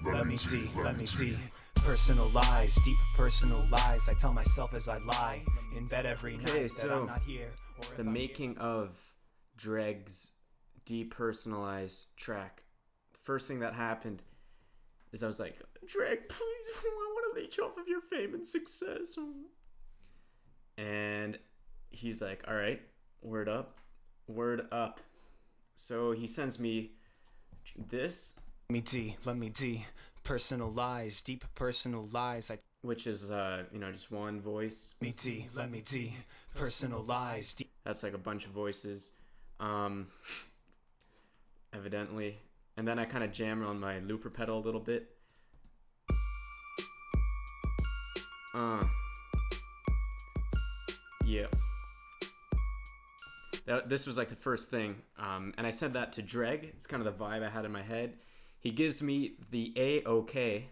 Let me see. Personal lies, deep personal lies. I tell myself as I lie in bed every night that I'm not here. The making of Jregs' Depersonalize track. The first thing that happened is I was like, Jreg, please, I want to leech off of your fame and success. And he's like, all right, word up. So he sends me this. Let me see. Personal lies, deep personal lies. Which is, just one voice. Let me see. Personal lies. That's like a bunch of voices, evidently. And then I kind of jam on my looper pedal a little bit. Yeah. This was like the first thing. And I sent that to Jreg. It's kind of the vibe I had in my head. He gives me the A-OK.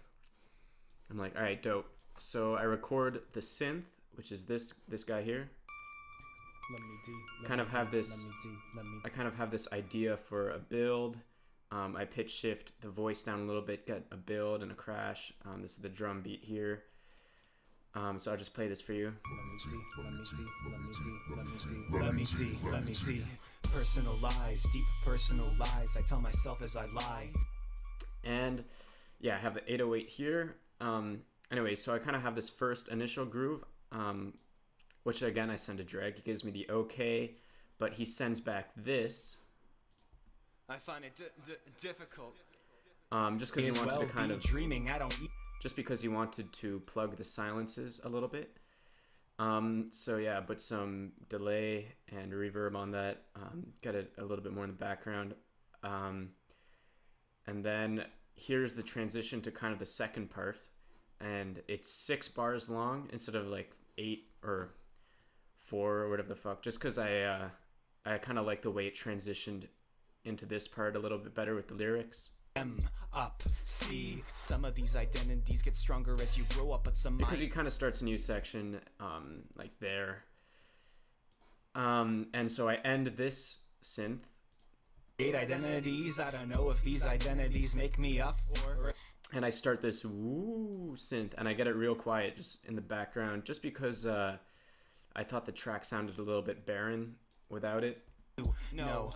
I'm like, all right, dope. So I record the synth, which is this guy here. I kind of have this idea for a build. I pitch shift the voice down a little bit, get a build and a crash. This is the drum beat here. So I'll just play this for you. Let me see. Personal lies, deep personal lies. I tell myself as I lie. And yeah, I have the 808 here. Anyway, so I kind of have this first initial groove, which again I send to Jreg. He gives me the okay, but he sends back this. I find it difficult. Just because he wanted to kind of dreaming. Just because he wanted to plug the silences a little bit. So yeah, put some delay and reverb on that. Get it a little bit more in the background. And then here's the transition to kind of the second part. And it's 6 bars long instead of like 8 or 4 or whatever the fuck. Just because I kind of like the way it transitioned into this part a little bit better with the lyrics. See, some of these identities get stronger as you grow up, but some because he kind of starts a new section like there. And so I end this synth. 8 identities, I don't know if these identities make me up or... And I start this woo synth, and I get it real quiet just in the background, just because I thought the track sounded a little bit barren without it. No,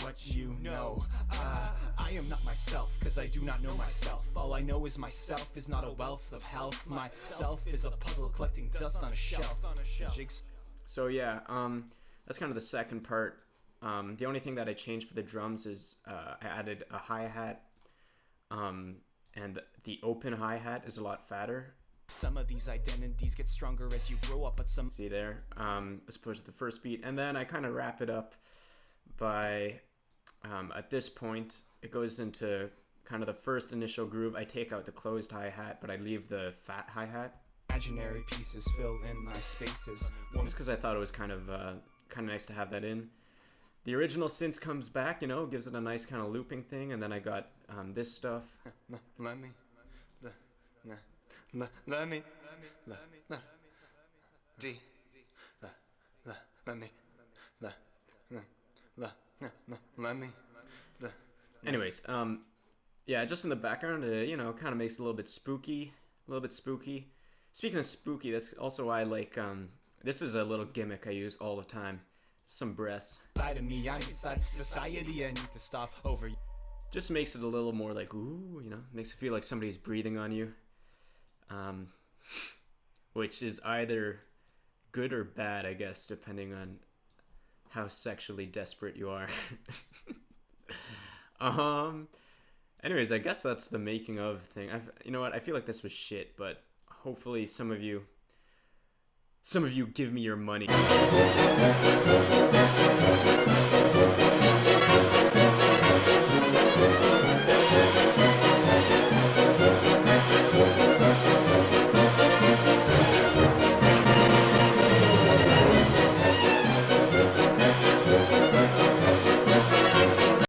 what you know, I am not myself, cause I do not know myself. All I know is myself is not a wealth of health. Myself is a puzzle collecting dust on a shelf. So yeah, that's kind of the second part. The only thing that I changed for the drums is I added a hi-hat, and the open hi-hat is a lot fatter. Some of these identities get stronger as you grow up, but some... See there, as opposed to the first beat. And then I kind of wrap it up by, at this point, it goes into kind of the first initial groove. I take out the closed hi-hat, but I leave the fat hi-hat. Imaginary pieces fill in my spaces. Just because I thought it was kind of nice to have that in. The original synth comes back, gives it a nice kind of looping thing, and then I got this stuff. Let me Anyways, yeah, just in the background, kind of makes it a little bit spooky. Speaking of spooky, that's also why I like, this is a little gimmick I use all the time. Some breaths. Side of me, I'm inside society, I need to stop over. Just makes it a little more like, ooh, makes it feel like somebody's breathing on you. Which is either good or bad, I guess, depending on how sexually desperate you are. Anyways, I guess that's the making of thing. You know what? I feel like this was shit, but hopefully some of you give me your money.